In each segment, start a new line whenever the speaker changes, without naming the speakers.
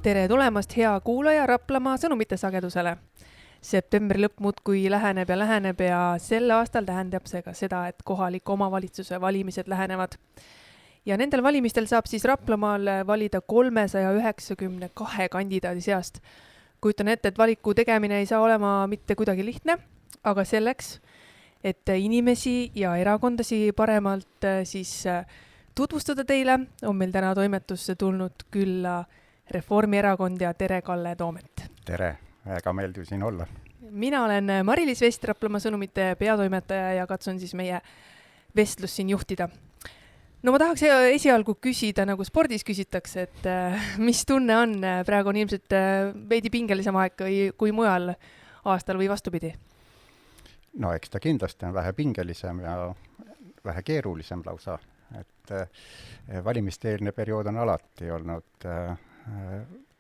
Tere tulemast, hea kuulaja Raplamaa sõnumite sagedusele. Septembri lõpp muudkui läheneb ja sel aastal tähendab see ka seda, et kohaliku omavalitsuse valimised lähenevad. Ja nendel valimistel saab siis Raplamaal valida 392 kandidaadi seast. Kujutan ette, et valiku tegemine ei saa olema mitte kuidagi lihtne, aga selleks, et inimesi ja erakondasi paremalt siis tutvustada teile, on meil täna toimetusse tulnud külla Reformierakond ja Tere Kalle Toomet.
Tere, väga meeldiv siin olla.
Mina olen Mari-Liis Vest, Raplamaa sõnumite peatoimetaja ja katsun siis meie vestlus siin juhtida. No ma tahaks esialgu küsida, nagu spordis küsitakse, et mis tunne on, praegu on ilmselt veidi pingelisem aeg kui mujal aastal või vastupidi?
No eks ta kindlasti on vähe pingelisem ja vähe keerulisem lausa, et valimiste-eelne periood on alati olnud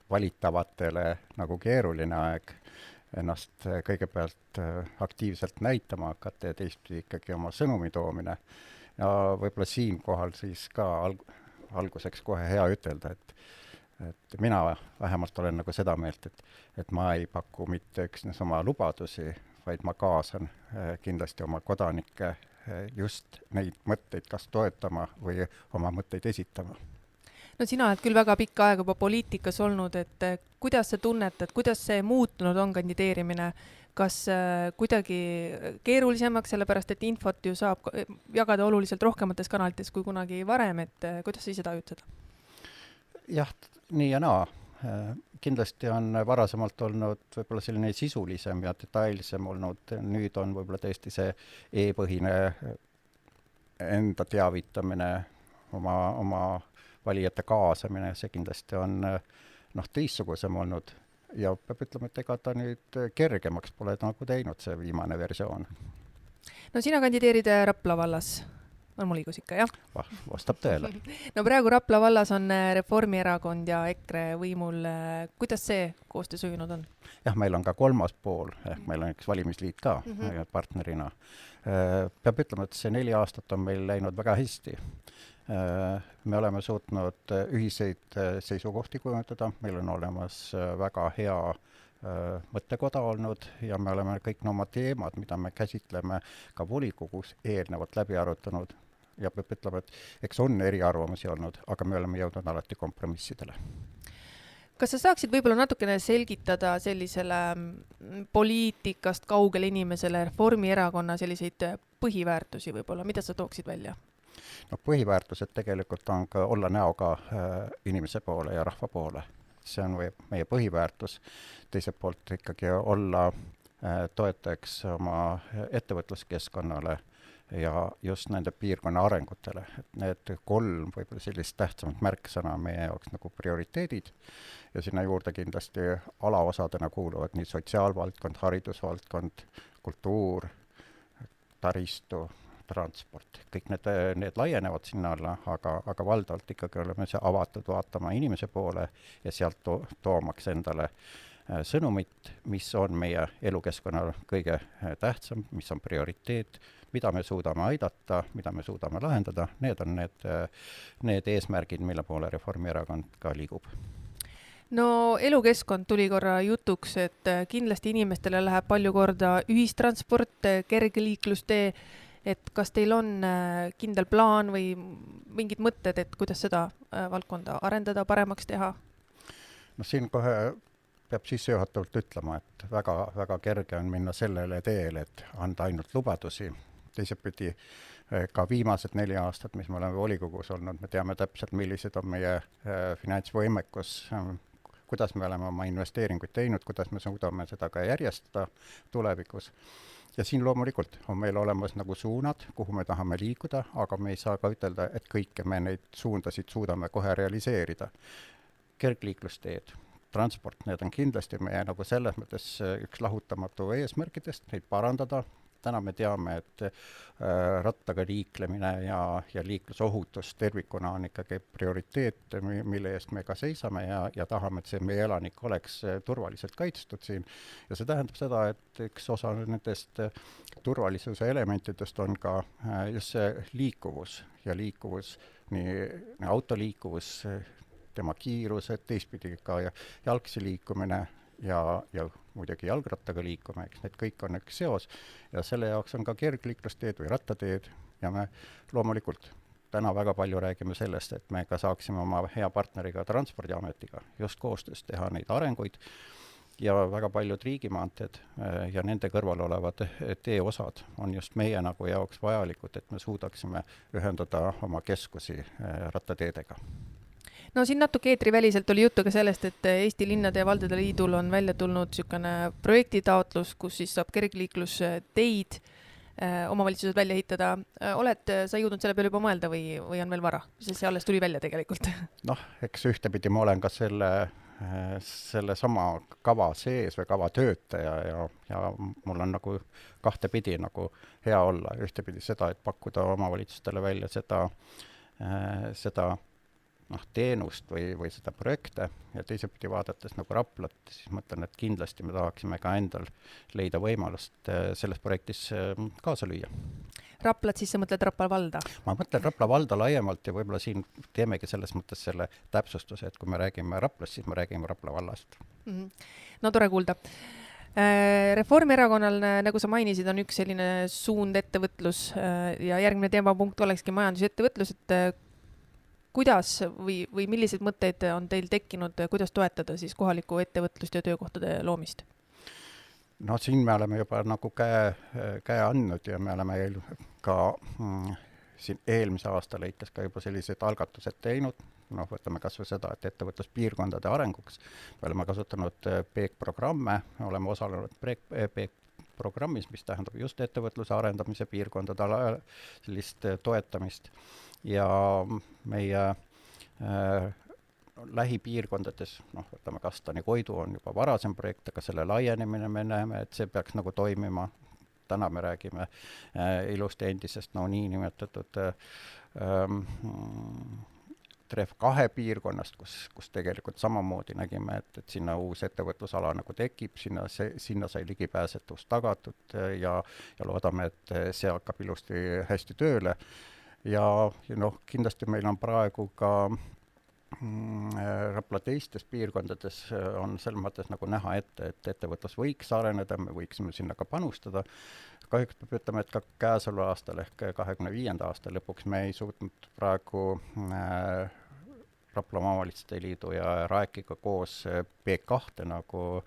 valitavatele nagu keeruline aeg ennast kõigepealt aktiivselt näitama hakata ja teistpidi ikkagi oma sõnumi toomine. Ja võib-olla siinkohal siis ka alguseks kohe hea ütelda, et mina vähemalt olen nagu seda meelt, et ma ei paku mitte üksnes oma lubadusi, vaid ma kaasan kindlasti oma kodanikke just neid mõtteid kas toetama või oma mõtteid esitama.
No sina oled küll väga pikka aega juba poliitikas olnud, et kuidas sa tunnetad, kuidas see muutunud on kandideerimine? Kas kuidagi keerulisemaks, sellepärast et infot ju saab jagada oluliselt rohkemates kanalites kui kunagi varem, et kuidas sa ise tajud seda?
Jah, nii ja naa. Kindlasti on varasemalt olnud võib-olla selline sisulisem ja detailsem olnud. Nüüd on võib-olla tõesti see e-põhine enda teavitamine, oma valijate kaasamine, see kindlasti on teistsugusem olnud ja peab ütlema, et ega ta nüüd kergemaks pole nagu teinud see viimane versioon.
No sina kandideerid Rapla vallas, on mul õigus ikka, jah?
Vastab tõele.
No praegu Rapla vallas on Reformierakond ja EKRE võimul. Kuidas see koostöö sujunud on?
Jah, meil on ka kolmas pool, meil on üks valimisliit ka partnerina. Peab ütlema, et see 4 aastat on meil läinud väga hästi. Me oleme suutnud ühiseid seisukohti kujundada, meil on olemas väga hea mõttekoda olnud ja me oleme kõik oma teemad, mida me käsitleme ka volikogus eelnevalt läbi arutanud ja peab ütlema, et eks on eriarvamusi olnud, aga me oleme jõudnud alati kompromissidele.
Kas sa saaksid võib-olla natukene selgitada sellisele poliitikast kaugele inimesele Reformierakonna selliseid põhiväärtusi võib-olla, mida sa tooksid välja?
No, põhiväärtused tegelikult on ka olla näoga inimese poole ja rahva poole. See on meie põhiväärtus. Teiselt poolt ikkagi olla toetajaks oma ettevõtluskeskkonnale ja just nende piirkonna arengutele. Et need 3 võib-olla sellist tähtsamat märksõna meie jaoks nagu prioriteedid ja sinna juurde kindlasti alaosadena kuuluvad nii sotsiaalvaldkond, haridusvaldkond, kultuur, taristu, transport. Kõik need laienevad sinna alla, aga valdavalt ikkagi oleme see avatud vaatama inimese poole ja sealt toomaks endale sõnumit, mis on meie elukeskkonnal kõige tähtsam, mis on prioriteet, mida me suudame aidata, mida me suudame lahendada. Need on need eesmärgid, mille poole Reformierakond ka liigub.
No elukeskkond tuli korra jutuks, et kindlasti inimestele läheb palju korda ühistransport, kergliiklustee. Et kas teil on kindel plaan või mingid mõtted, et kuidas seda valdkonda arendada, paremaks teha? No
siin kohe peab sissejuhatavalt ütlema, et väga, väga kerge on minna sellele teele, et anda ainult lubadusi. Teisepidi ka viimased 4 aastat, mis me oleme volikogus olnud, me teame täpselt, millised on meie finantsvõimekus, kuidas me oleme oma investeeringuid teinud, kuidas me suudame seda ka järjestada tulevikus. Ja siin loomulikult on meil olemas nagu suunad, kuhu me tahame liikuda, aga me ei saa ka ütelda, et kõike me neid suundasid suudame kohe realiseerida. Kergliiklusteed, transport, need on kindlasti meie nagu selles mõttes üks lahutamatu eesmärkidest, neid parandada. Täna me teame, et rattaga liiklemine ja liiklusohutus tervikuna on ikkagi prioriteet, mille eest me ka seisame ja tahame, et see meie elanik oleks turvaliselt kaitstud siin. Ja see tähendab seda, et üks osa nendest turvalisuse elementidest on ka just see liikuvus ja liikuvus, nii autoliikuvus, tema kiirused, teistpidi ka jalgsi liikumine ja muidugi jalgrattaga liikuma, eks need kõik on üks seos ja selle jaoks on ka kergliiklusteed või rattateed ja me loomulikult täna väga palju räägime sellest, et me ka saaksime oma hea partneriga Transpordiametiga just koostöös teha neid arenguid ja väga paljud riigimaanteed ja nende kõrval olevad teeosad on just meie nagu jaoks vajalikud, et me suudaksime ühendada oma keskusi rattateedega.
No siin natuke eetriväliselt oli juttu ka sellest, et Eesti Linnade ja Valdade Liidul on välja tulnud niisugune projektitaotlus, kus siis saab kergliiklusteid omavalitsused välja ehitada. Oled sa jõudnud selle peale juba mõelda või on veel vara? See alles tuli välja tegelikult.
Noh, eks ühtepidi ma olen ka selle sama kava sees või kava töötaja ja mul on nagu kahtepidi nagu hea olla. Ühtepidi seda, et pakkuda omavalitsustele välja seda teenust või seda projekte ja teisepidi vaadates nagu Raplat, siis mõtlen, et kindlasti me tahaksime ka endal leida võimalust selles projektis kaasa lüüa.
Raplat, siis sa mõtled Rapla valda? Ma
mõtlen Rapla valda laiemalt ja võib-olla siin teemegi selles mõttes selle täpsustuse, et kui me räägime Raplast, siis me räägime Rapla vallast.
No tore kuulda. Reformierakonnal, nagu sa mainisid, on üks selline suund ettevõtlus ja järgmine teemapunkt olekski majandusettevõtlus, et kuidas või milliseid mõtteid on teil tekkinud, kuidas toetada siis kohalikku ettevõtlust ja töökohtade loomist?
No siin me oleme juba nagu käe andnud ja me oleme ka siin eelmise aasta lõikes ka juba sellised algatused teinud. Võtame kas või seda, et ettevõtluspiirkondade arenguks me oleme kasutanud PEEK-programme, oleme osalenud PEEK-programmis, mis tähendab just ettevõtluse arendamise piirkondade sellist toetamist ja meie lähipiirkondades, võtame Kastani Koidu on juba varasem projekt, aga selle laienemine me näeme, et see peaks nagu toimima. Täna me räägime ilusti endisest nii nimetatud Tref 2 piirkonnast, kus tegelikult samamoodi nägime, et sinna uus ettevõtlusala nagu tekib, sinna sai ligipääsetust tagatud ja loodame, et see hakkab ilusti hästi tööle. Ja kindlasti meil on praegu ka Rapla teistes piirkondades on selles mõttes nagu näha ette, et ettevõtlus võiks areneda, me võiksime sinna ka panustada. Kahjuks peab ütlema, et ka käesoleva aastal ehk 2025. aasta lõpuks me ei suutnud praegu Rapla Omavalitsuste Liidu ja RAEK-iga koos PEEK-2 nagu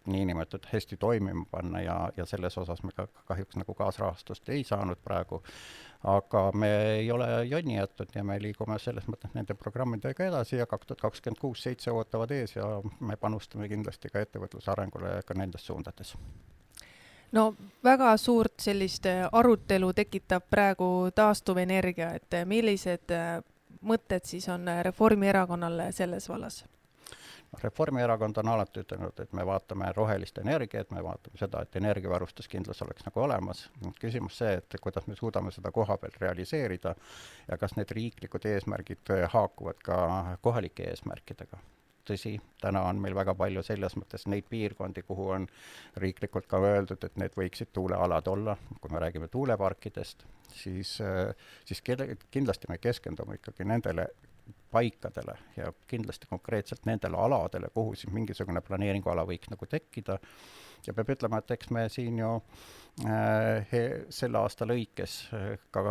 niinimetatud hästi toimima panna ja selles osas me kahjuks nagu kaasrahastust ei saanud praegu. Aga me ei ole jonni jätnud ja me liigume selles mõttes nende programmidega edasi ja 2026-2027 ootavad ees ja me panustame kindlasti ka ettevõtluse arengule ka nendes suundades.
No väga suurt sellist arutelu tekitab praegu taastuvenergia, et millised mõtted siis on Reformierakonnal selles vallas?
Reformierakond on alati ütelnud, et me vaatame rohelist energiat, me vaatame seda, et energiavarustuskindlus oleks nagu olemas. Küsimus see, et kuidas me suudame seda koha peal realiseerida ja kas need riiklikud eesmärgid haakuvad ka kohalike eesmärkidega. Tõsi, täna on meil väga palju selles mõttes neid piirkondi, kuhu on riiklikult ka öeldud, et need võiksid tuulealad olla. Kui me räägime tuuleparkidest, siis kindlasti me keskendume ikkagi nendele paikadele ja kindlasti konkreetselt nendele aladele, kuhu siis mingisugune planeeringuala võiks nagu tekkida. Ja peab ütlema, et eks me siin ju selle aasta lõikes ka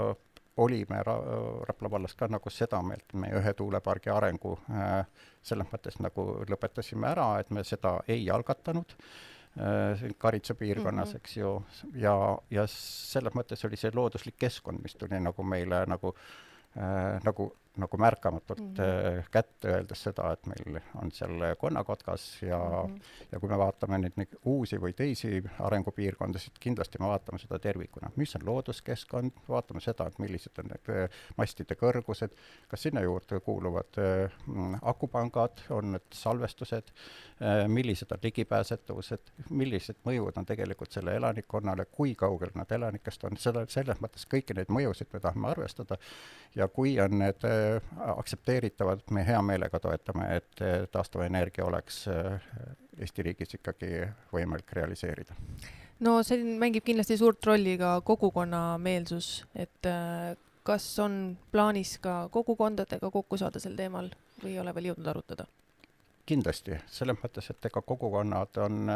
olime Rapla vallas ka nagu seda meelt, me ühe tuulepargi arengu selles mõttes nagu lõpetasime ära, et me seda ei algatanud Karitsa piirkonnas, eks ju, ja selles mõttes oli see looduslik keskkond, mis tuli nagu meile nagu märkamatult kätte öeldes seda, et meil on seal Konnakotkas ja kui me vaatame neid uusi või teisi arengupiirkondasid, kindlasti me vaatame seda tervikuna. Mis on looduskeskkond, vaatame seda, et millised on need mastide kõrgused, kas sinna juurde kuuluvad akupangad, on need salvestused, millised on ligipääsetavused, millised mõjud on tegelikult selle elanikkonnale, kui kaugel nad elanikest on, selles mõttes kõiki neid mõjusid me tahame arvestada ja kui on need aktsepteeritavad, me hea meelega toetame, et taastuvenergia oleks Eesti riigis ikkagi võimalik realiseerida.
No see mängib kindlasti suurt rolli ka kogukonna meelsus, et kas on plaanis ka kogukondadega kokku saada sel teemal või ei ole veel jõudnud arutada?
Kindlasti, selles mõttes, et ega kogukonnad on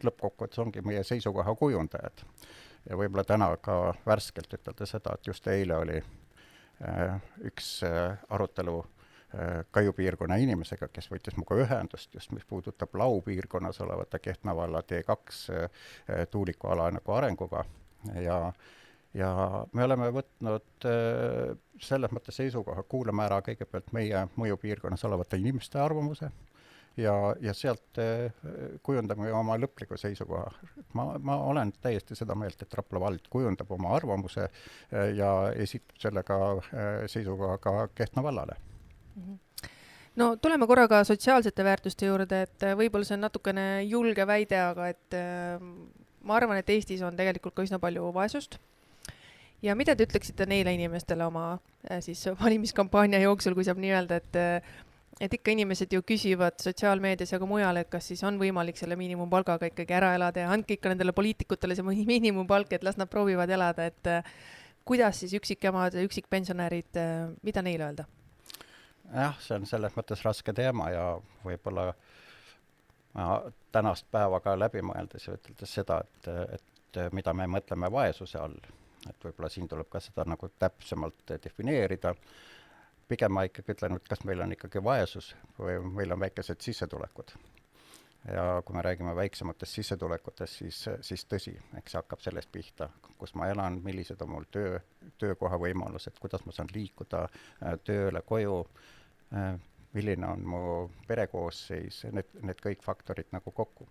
lõppkokkuvõttes ongi meie seisukoha kujundajad. Ja võib-olla täna ka värskelt ütelda seda, et just eile oli üks arutelu Kaiu piirkonna inimesega, kes võttis muga ühendust, just mis puudutab Lau piirkonnas olevate Kehtna valla T2 tuulikuala nagu arenguga. Ja me oleme võtnud selles mõttes seisukoha, kuulame ära kõigepealt meie mõjupiirkonnas olevate inimeste arvamuse ja sealt kujundame oma lõpliku seisukoha. Ma olen täiesti seda meelt, et Rapla vald kujundab oma arvamuse ja esitab sellega seisukoha ka Kehtna vallale.
No tuleme korraga sotsiaalsete väärtuste juurde, et võib-olla see on natukene julge väide, aga et ma arvan, et Eestis on tegelikult ka üsna palju vaesust. Ja mida te ütleksite neile inimestele oma siis valimiskampaania jooksul, kui saab nii öelda, et ikka inimesed ju küsivad sotsiaalmeedias ja ka mujal, et kas siis on võimalik selle miinimumpalgaga ikkagi ära elada ja andke ikka nendele poliitikutele see miinimumpalk, et las nad proovivad elada, et kuidas siis üksikemad ja üksikpensionärid, mida neile öelda?
Jah, see on selles mõttes raske teema ja võib-olla tänast päeva ka läbi mõeldes ja üteldes seda, et mida me mõtleme vaesuse all, et võib-olla siin tuleb ka seda nagu täpsemalt defineerida. Pigem ma ikkagi ütlen, et kas meil on ikkagi vaesus või meil on väikesed sissetulekud. Ja kui me räägime väiksematest sissetulekutest, siis tõsi, eks see hakkab sellest pihta, kus ma elan, millised on mul töökoha võimalused, kuidas ma saan liikuda tööle, koju, milline on mu perekoosseis, need kõik faktorid nagu kokku.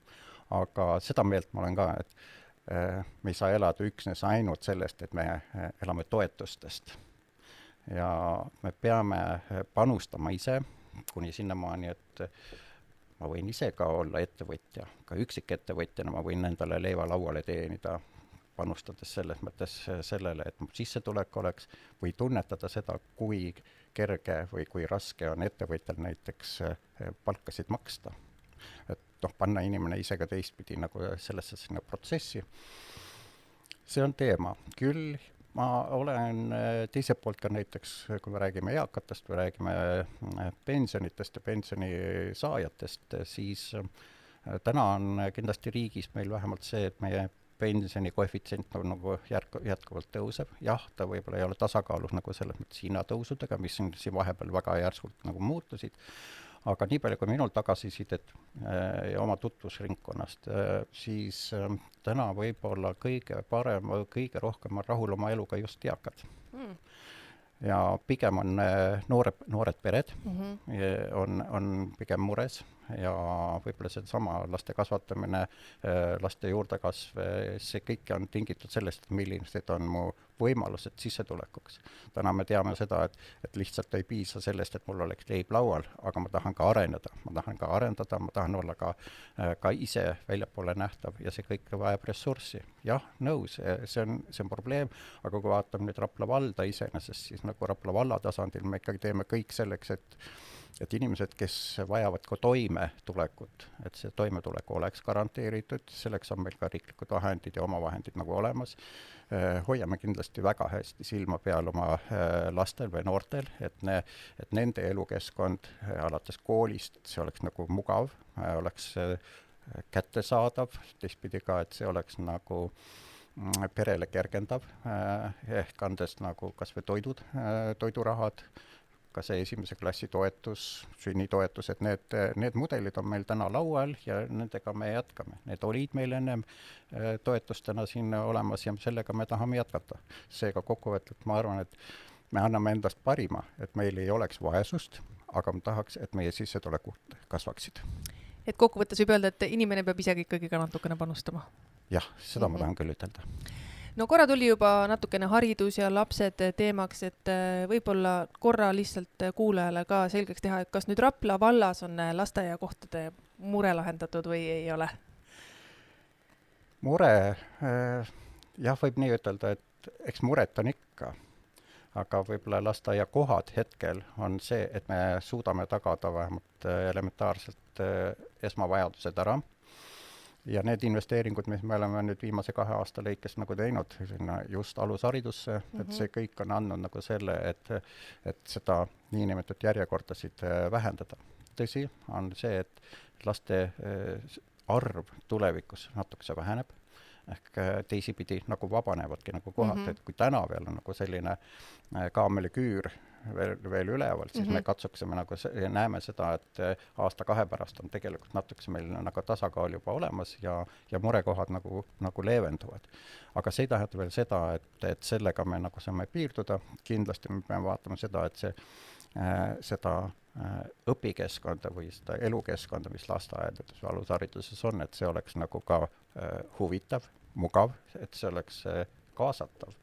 Aga seda meelt ma olen ka, et me ei saa elada üksnes ainult sellest, et me elame toetustest. Ja me peame panustama ise kuni sinnamaani, et ma võin ise ka olla ettevõtja, ka üksik ettevõtjana ma võin endale leiva lauale teenida, panustades selles mõttes sellele, et mu sissetulek oleks või tunnetada seda, kui kerge või kui raske on ettevõtjal näiteks palkasid maksta. Et panna inimene ise ka teistpidi nagu sellesse sinna protsessi. See on teema. Küll ma olen teiselt poolt ka näiteks, kui me räägime eakatest või räägime pensionitest ja pensionisaajatest, siis täna on kindlasti riigis meil vähemalt see, et meie pensioni koefitsient nagu jätkuvalt tõuseb. Jah, ta võib-olla ei ole tasakaalus nagu selles mõttes hinnatõusudega, mis on siin vahepeal väga järskult nagu muutusid. Aga nii palju, kui minul tagasisidet ja oma tutvusringkonnast, siis täna võib-olla kõige parem, kõige rohkem on rahul oma eluga just eakad. Ja pigem on noored pered, on pigem mures ja võib-olla see sama laste kasvatamine, laste juurdekasv, see kõik on tingitud sellest, millised on mu võimalused sissetulekuks. Täna me teame seda, et lihtsalt ei piisa sellest, et mul oleks leib laual, aga ma tahan ka arendada. Ma tahan olla ka ise väljapoole nähtav ja see kõik vajab ressurssi. Jah, nõus, see on probleem, aga kui vaatame nüüd Rapla valda iseenesest, siis nagu Rapla valla tasandil me ikkagi teeme kõik selleks, et inimesed, kes vajavad ka toimetulekut, et see toimetulek oleks garanteeritud, selleks on meil ka riiklikud vahendid ja omavahendid nagu olemas. Hoiame kindlasti väga hästi silma peal oma lastel või noortel, et nende elukeskkond alates koolist, see oleks nagu mugav, oleks kättesaadav, teistpidi ka, et see oleks nagu perele kergendav, ehk andes nagu kas või toidurahad, ka see esimese klassi toetus, sünnitoetus, et need mudelid on meil täna laual ja nendega me jätkame. Need olid meil ennem toetustena siin olemas ja sellega me tahame jätkata. Seega kokkuvõttelt ma arvan, et me anname endast parima, et meil ei oleks vaesust, aga ma tahaks, et meie sissetulekud kasvaksid.
Et kokkuvõttes võib öelda, et inimene peab isegi ikkagi ka natukene panustama.
Jah, seda ma tahan küll ütelda.
No korra tuli juba natukene haridus ja lapsed teemaks, et võib-olla korra lihtsalt kuulajale ka selgeks teha, et kas nüüd Rapla vallas on lasteaiakohtade mure lahendatud või ei ole?
Mure, jah, võib nii ütelda, et eks muret on ikka, aga võib-olla lasteaiakohad hetkel on see, et me suudame tagada vähemalt elementaarselt esmavajadused ära. ja need investeeringud, mis me oleme nüüd viimase 2 aasta lõikes nagu teinud sinna just alusharidusse, et see kõik on andnud nagu selle, et seda niinimetatud järjekordasid vähendada. Tõsi on see, et laste arv tulevikus natukese väheneb, ehk teisipidi nagu vabanevadki nagu kohad, et kui täna veel on nagu selline kaameliküür veel üleval, siis me katsuksime nagu ja näeme seda, et aasta 2 pärast on tegelikult natukese meil nagu tasakaal juba olemas ja murekohad nagu leevenduvad. Aga see ei tähenda veel seda, et sellega me nagu saame piirduda. Kindlasti me peame vaatama seda, et seda õpikeskkonda või seda elukeskkonda, mis lasteaedades või alushariduses on, et see oleks nagu ka huvitav, mugav, et see oleks kaasatav,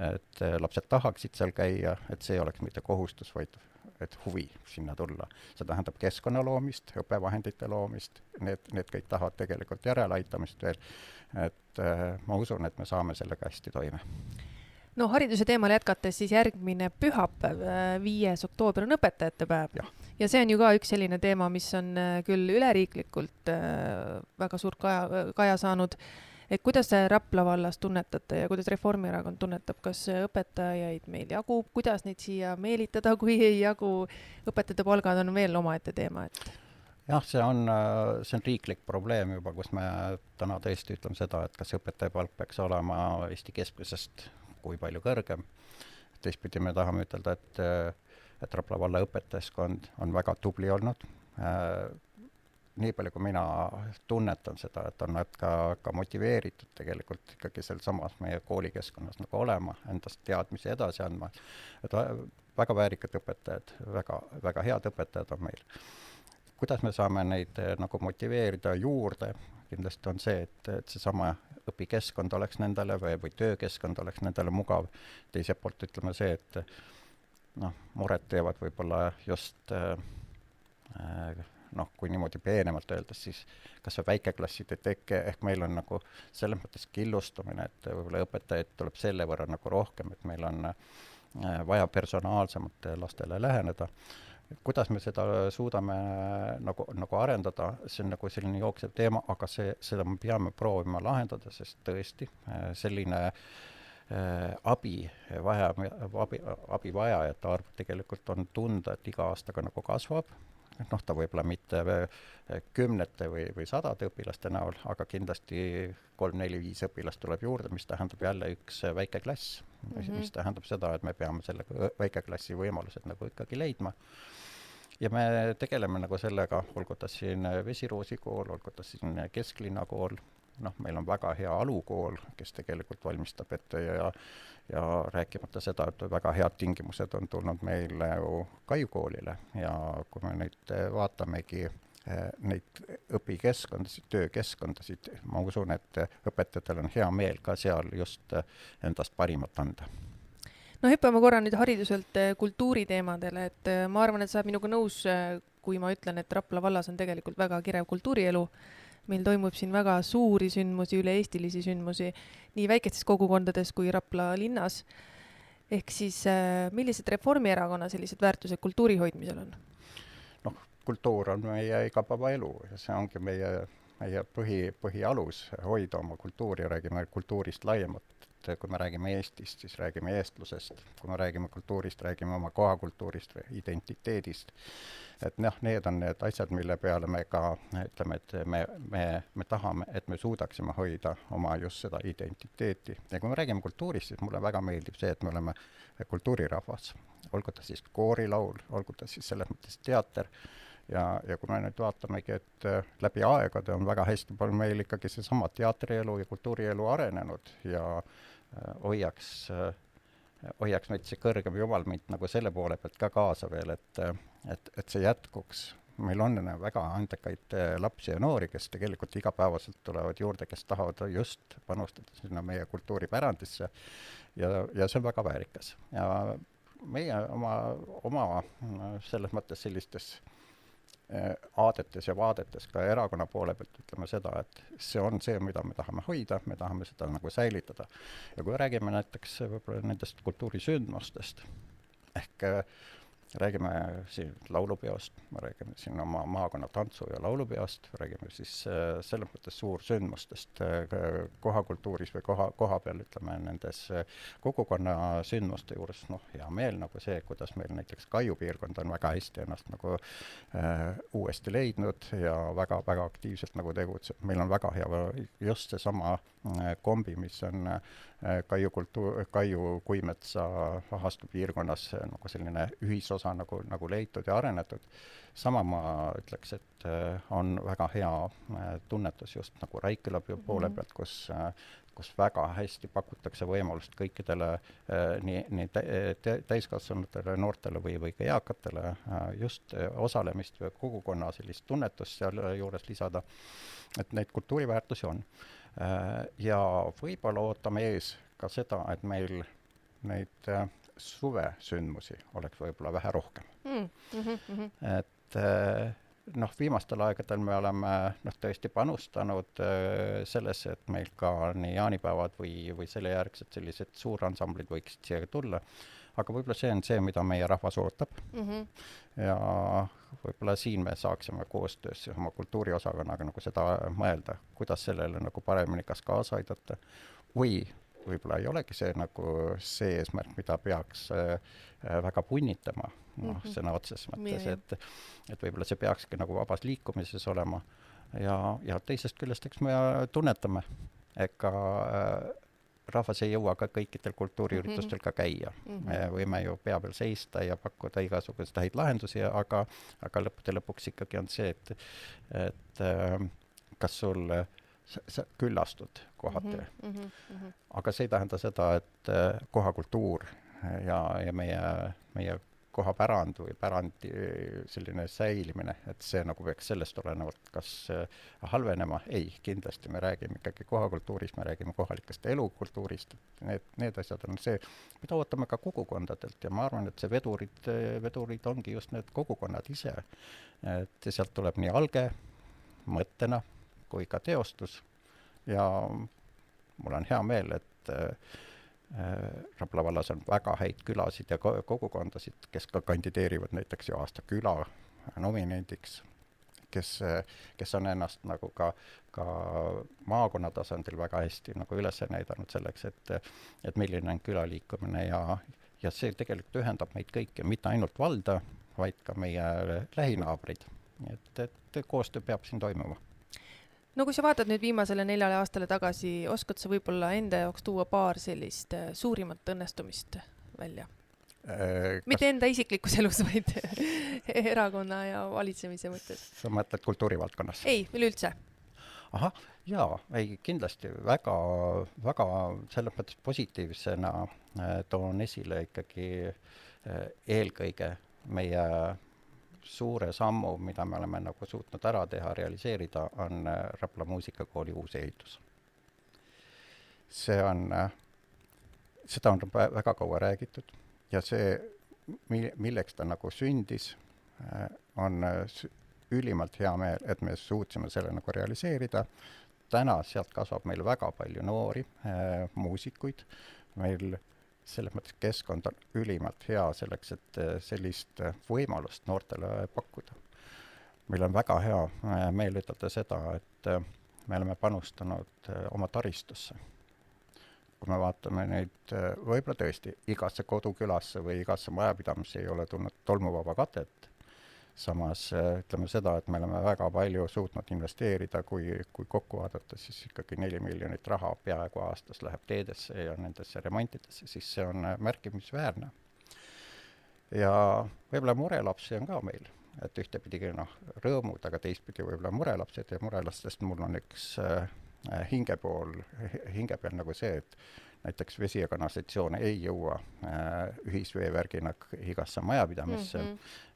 et lapsed tahaksid seal käia, et see ei oleks mitte kohustus, vaid et huvi sinna tulla. See tähendab keskkonna loomist, õppevahendite loomist, need kõik tahavad tegelikult järeleaitamist veel, et ma usun, et me saame sellega hästi toime.
No hariduse teemal jätkates siis järgmine pühapäev, 5. oktoober on õpetajate päev. Ja see on ju ka üks selline teema, mis on küll üleriiklikult väga suur kaja saanud. Et kuidas te Rapla vallas tunnetate ja kuidas Reformierakond tunnetab, kas õpetajaid meil jagub, kuidas neid siia meelitada, kui ei jagu, õpetajate palgad on veel omaette teema, et...
Jah, see on riiklik probleem juba, kus me täna tõesti ütleme seda, et kas õpetaja palk peaks olema Eesti keskmisest kui palju kõrgem. Teistpidi me tahame ütelda, et Rapla valla õpetajaskond on väga tubli olnud. Nii palju, kui mina tunnetan seda, et on nad ka motiveeritud tegelikult ikkagi seal samas meie koolikeskkonnas nagu olema, endast teadmisi edasi andma. Et väga väärikad õpetajad, väga head õpetajad on meil. Kuidas me saame neid nagu motiveerida juurde? Kindlasti on see, et see sama õpikeskkond oleks nendele või töökeskkond oleks nendele mugav. Teiselt poolt ütleme see, et mured teevad võib-olla just kui niimoodi peenemalt öeldes, siis kas see väikeklasside teke, ehk meil on nagu selles mõttes killustumine, et võib-olla õpetajaid tuleb selle võrra nagu rohkem, et meil on vaja personaalsemalt lastele läheneda. Kuidas me seda suudame nagu arendada, see on nagu selline jooksev teema, aga seda me peame proovima lahendada, sest tõesti selline abivajajate arv tegelikult on tunda, et iga aastaga nagu kasvab. Ta võib-olla mitte kümnete või sadade õpilaste näol, aga kindlasti 3, 4, 5 õpilast tuleb juurde, mis tähendab jälle üks väike klass, mis tähendab seda, et me peame selle väikeklassi võimalused nagu ikkagi leidma. Ja me tegeleme nagu sellega, olgu ta siin Vesiroosi kool, olgu ta siin Kesklinna kool, meil on väga hea alukool, kes tegelikult valmistab ette ja rääkimata seda, et väga head tingimused on tulnud meile Kaiu koolile ja kui me nüüd vaatamegi neid õpikeskkondasid, töökeskkondasid, ma usun, et õpetajatel on hea meel ka seal just endast parimat anda.
Hüppame korra nüüd hariduselt kultuuriteemadele, et ma arvan, et sa minuga nõus, kui ma ütlen, et Rapla vallas on tegelikult väga kirev kultuurielu. Meil toimub siin väga suuri sündmusi, üle-eestilisi sündmusi, nii väikestes kogukondades kui Rapla linnas. Ehk siis, millised Reformierakonna sellised väärtused kultuuri hoidmisel on?
Kultuur on meie igapäeva elu ja see ongi meie põhialus hoida oma kultuuri, räägime kultuurist laiemalt. Kui me räägime Eestist, siis räägime eestlusest. Kui me räägime kultuurist, räägime oma kohakultuurist või identiteedist. Et need on need asjad, mille peale me ka ütleme, et me tahame, et me suudaksime hoida oma just seda identiteeti. Ja kui me räägime kultuurist, siis mulle väga meeldib see, et me oleme kultuurirahvas. Olgu ta siis koorilaul, olgu ta siis selles mõttes teater. Ja kui me nüüd vaatamegi, et läbi aegade on väga hästi palju meil ikkagi see sama teatrielu ja kultuurielu arenenud ja hoiaks meid see kõrgem jumal meid nagu selle poole pealt ka kaasa veel, et see jätkuks. Meil on väga andekaid lapsi ja noori, kes tegelikult igapäevaselt tulevad juurde, kes tahavad just panustada sinna meie kultuuripärandisse ja see on väga väärikas. Ja meie oma selles mõttes sellistes aadetes ja vaadetes ka erakonna poole pealt ütleme seda, et see on see, mida me tahame hoida, me tahame seda nagu säilitada. Ja kui räägime näiteks võib-olla nendest kultuurisündmustest, ehk räägime siin laulupeost, me räägime siin oma maakonna tantsu- ja laulupeost, räägime siis selles mõttes suursündmustest kohakultuuris või koha peal, ütleme, nendes kogukonna sündmuste juures, hea meel nagu see, kuidas meil näiteks Kaiu piirkond on väga hästi ennast nagu uuesti leidnud ja väga-väga aktiivselt nagu tegutseb. Meil on väga hea just seesama kombi, mis on Kaiu Kuimetsa Ahastu piirkonnas nagu selline ühisosa nagu leitud ja arenetud. Sama ma ütleks, et on väga hea tunnetus just nagu Raikküla poole pealt, kus väga hästi pakutakse võimalust kõikidele nii täiskasvanutele, noortele või ka eakatele just osalemist või kogukonna sellist tunnetust seal juures lisada, et neid kultuuriväärtusi on. Ja võib-olla ootame ees ka seda, et meil neid suvesündmusi oleks võib-olla vähe rohkem. Et viimastel aegadel me oleme tõesti panustanud sellesse, et meil ka nii jaanipäevad või selle järgsed sellised suuransamblid võiksid siia tulla. Aga võib-olla see on see, mida meie rahvas ootab. Ja võib-olla siin me saaksime koostöös oma kultuuriosakonnaga nagu seda mõelda, kuidas sellele nagu paremini kas kaasa aidata. Või võib-olla ei olegi see nagu see eesmärk, mida peaks väga punnitama sõna otses mõttes, et võib-olla see peakski nagu vabas liikumises olema. Ja teisest küljest, eks me tunnetame, ega rahvas ei jõua ka kõikidel kultuuriüritustel ka käia. Me võime ju pea peal seista ja pakkuda igasugused häid lahendusi, aga lõppude lõpuks ikkagi on see, et kas sul sa küllastud kohati. Aga see ei tähenda seda, et kohakultuur ja meie kohapärand või pärandi selline säilimine, et see nagu peaks sellest olenevalt kas halvenema. Ei, kindlasti me räägime ikkagi kohakultuurist, me räägime kohalikest elukultuurist. Need asjad on see, mida ootame ka kogukondadelt ja ma arvan, et see vedurid ongi just need kogukonnad ise. Et sealt tuleb nii alge mõttena kui ka teostus ja mul on hea meel, et Rapla vallas on väga häid külasid ja kogukondasid, kes ka kandideerivad näiteks ju aasta küla nominendiks, kes on ennast nagu ka maakonna tasandil väga hästi nagu üles näidanud selleks, et milline on külaliikumine ja see tegelikult ühendab meid kõiki, mitte ainult valda, vaid ka meie lähinaabrid. Et koostöö peab siin toimuma.
No kui sa vaatad nüüd viimasele 4 aastale tagasi, oskad sa võib-olla enda jaoks tuua paar sellist suurimat õnnestumist välja? Mitte enda isiklikus elus, vaid erakonna ja valitsemise mõttes.
Sa mõtled kultuurivaldkonnas?
Ei, üleüldse.
Ahah, jaa, ei, kindlasti väga selles mõttes positiivsena toon esile ikkagi eelkõige meie suure sammu, mida me oleme nagu suutnud ära teha, realiseerida, on Rapla muusikakooli uus ehitus. Seda on väga kaua räägitud ja see, milleks ta nagu sündis, on ülimalt hea meel, et me suutsime selle nagu realiseerida. Täna sealt kasvab meil väga palju noori muusikuid. Meil selles mõttes keskkond on ülimalt hea selleks, et sellist võimalust noortele pakkuda. Meil on väga hea meel ütelda seda, et me oleme panustanud oma taristusse. Kui me vaatame neid, võib-olla tõesti igasse kodukülasse või igasse majapidamisse ei ole tulnud tolmuvaba katet. Samas ütleme seda, et me oleme väga palju suutnud investeerida, kui kokku vaadata, siis ikkagi 4 miljonit raha peaaegu aastas läheb teedesse ja nendesse remontidesse, siis see on märkimisväärne. Ja võib-olla murelapsi on ka meil, et ühtepidi rõõmud, aga teistpidi võib-olla murelapsed ja murelastest mul on üks hinge peal nagu see, et näiteks vesi ja kanalisatsioon ei jõua ühisveevärgina igasse majapidamisse,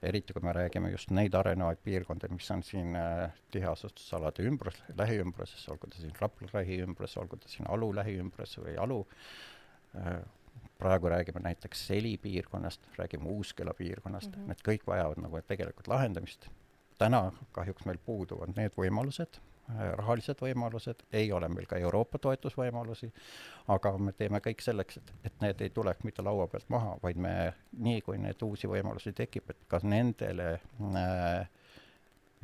eriti kui me räägime just neid arenevaid piirkondi, mis on siin tiheasustusalade lähiümbruses, olgu ta siin Rapla lähiümbruses, olgu ta siin Alu lähiümbruses või Alu. Praegu räägime näiteks Seli piirkonnast, räägime Uusküla piirkonnast, need kõik vajavad nagu tegelikult lahendamist. Täna kahjuks meil puuduvad need võimalused rahalised võimalused, ei ole meil ka Euroopa toetusvõimalusi, aga me teeme kõik selleks, et need ei tuleks mitte laua pealt maha, vaid me nii, kui need uusi võimalusi tekib, et ka nendele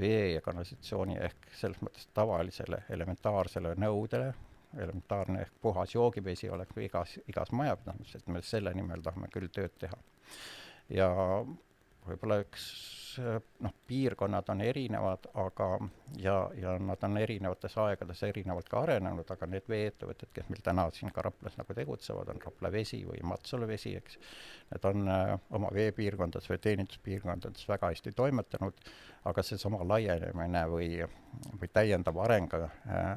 vee ja kanalisatsiooni ehk selles mõttes tavalisele elementaarsele nõudele, elementaarne ehk puhas joogivesi oleks igas majapidamises, et me selle nimel tahame küll tööd teha. Ja võib-olla piirkonnad on erinevad, ja nad on erinevates aegades erinevalt ka arenenud, aga need vee-ettevõtted, kes meil täna siin ka Raplas nagu tegutsevad, on Rapla Vesi või Matsalu Vesi, eks. Need on oma veepiirkondades või teeninduspiirkondades väga hästi toimetanud, aga see sama laienemine või täiendav areng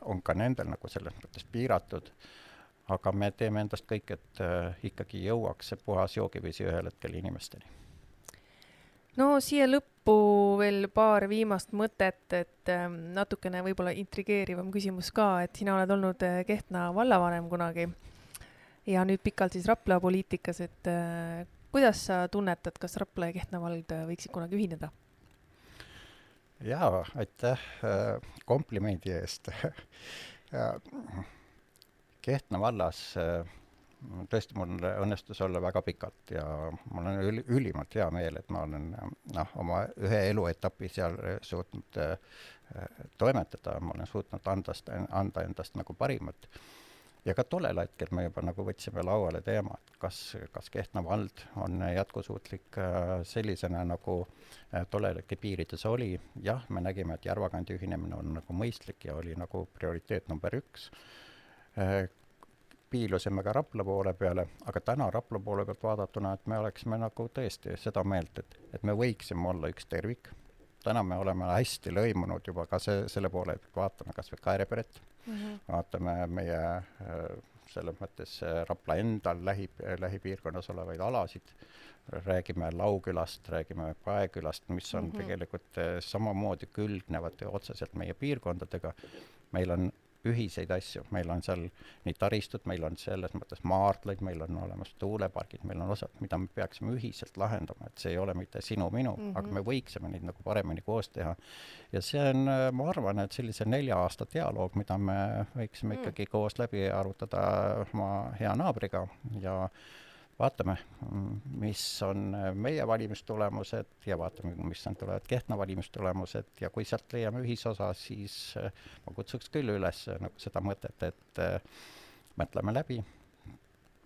on ka nendel nagu selles mõttes piiratud. Aga me teeme endast kõik, et ikkagi jõuaks see puhas joogivesi ühel hetkel inimesteni.
No siia lõppu veel paar viimast mõtet, et natukene võib-olla intrigeerivam küsimus ka, et sina oled olnud Kehtna vallavanem kunagi ja nüüd pikalt siis Rapla poliitikas, et kuidas sa tunnetad, kas Rapla ja Kehtna vald võiksid kunagi ühineda?
Jaa, aitäh komplimendi eest. Kehtna vallas tõesti mul õnnestus olla väga pikalt ja mul on ülimalt hea meel, et ma olen oma ühe eluetapi seal suutnud toimetada, ma olen suutnud anda endast nagu parimat. Ja ka tollel hetkel me juba nagu võtsime lauale teema, et kas Kehtna vald on jätkusuutlik sellisena, nagu tollelegi piirides oli. Jah, me nägime, et Järvakandi ühinemine on nagu mõistlik ja oli nagu prioriteet number 1. Piilusime ka Rapla poole peale, aga täna Rapla poole pealt vaadatuna, et me oleksime nagu tõesti seda meelt, et me võiksime olla üks tervik. Täna me oleme hästi lõimunud juba ka selle poole, et vaatame kas või Kaereperet, vaatame meie selles mõttes Rapla endal lähipiirkonnas olevaid alasid, räägime Laukülast, räägime Paekülast, mis on tegelikult samamoodi külgnevad ja otseselt meie piirkondadega. Meil on ühiseid asju, meil on seal nii taristut, meil on selles mõttes maardlaid, meil on olemas tuulepargid, meil on osad, mida me peaksime ühiselt lahendama, et see ei ole mitte sinu-minu, aga me võiksime neid nagu paremini koos teha. Ja see on, ma arvan, et sellise 4 aasta dialoog, mida me võiksime ikkagi koos läbi arutada oma hea naabriga ja vaatame, mis on meie valimistulemused ja vaatame, mis on tulevad Kehtna valimistulemused ja kui sealt leiame ühisosa, siis ma kutsuks küll üles nagu seda mõtet, et mõtleme läbi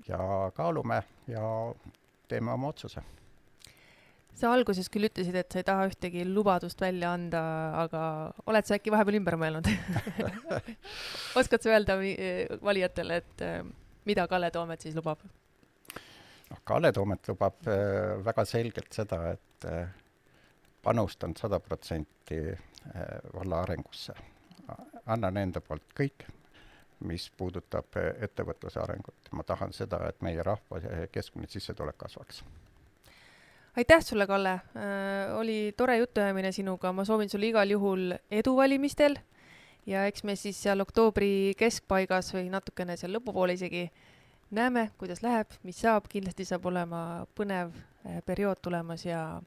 ja kaalume ja teeme oma otsuse.
Sa alguses küll ütlesid, et sa ei taha ühtegi lubadust välja anda, aga oled sa äkki vahepeal ümber mõelnud? Oskad sa öelda valijatele, et mida Kalle Toomet siis lubab?
Kalle Toomet lubab väga selgelt seda, et panustan 100% valla arengusse. Annan enda poolt kõik, mis puudutab ettevõtluse arengut. Ma tahan seda, et meie rahva keskmine sissetulek kasvaks.
Aitäh sulle, Kalle. Oli tore jutuajamine sinuga. Ma soovin sulle igal juhul edu valimistel ja eks me siis seal oktoobri keskpaigas või natukene seal lõpupoole isegi näeme, kuidas läheb, mis saab. Kindlasti saab olema põnev periood tulemas ja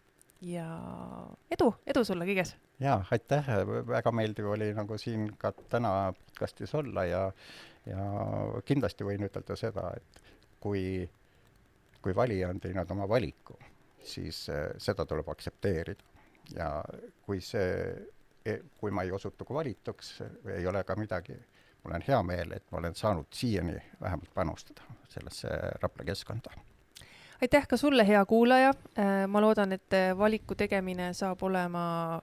edu sulle kõiges.
Jaa, aitäh. Väga meeldiv oli nagu siin ka täna podcastis olla ja kindlasti võin ütelda seda, et kui valija on teinud oma valiku, siis seda tuleb aktsepteerida. Ja kui ma ei osutu valituks, ei ole ka midagi. Mul on hea meel, et ma olen saanud siiani vähemalt panustada sellesse Rapla keskkonda.
Aitäh ka sulle, hea kuulaja. Ma loodan, et valiku tegemine saab olema,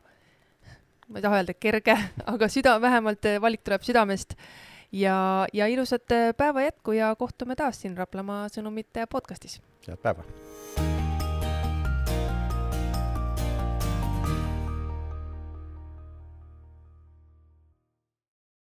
ma ei taha öelda kerge, aga vähemalt valik tuleb südamest ja ilusat päeva jätku ja kohtume taas siin Raplamaa sõnumite podcastis.
Head päeva!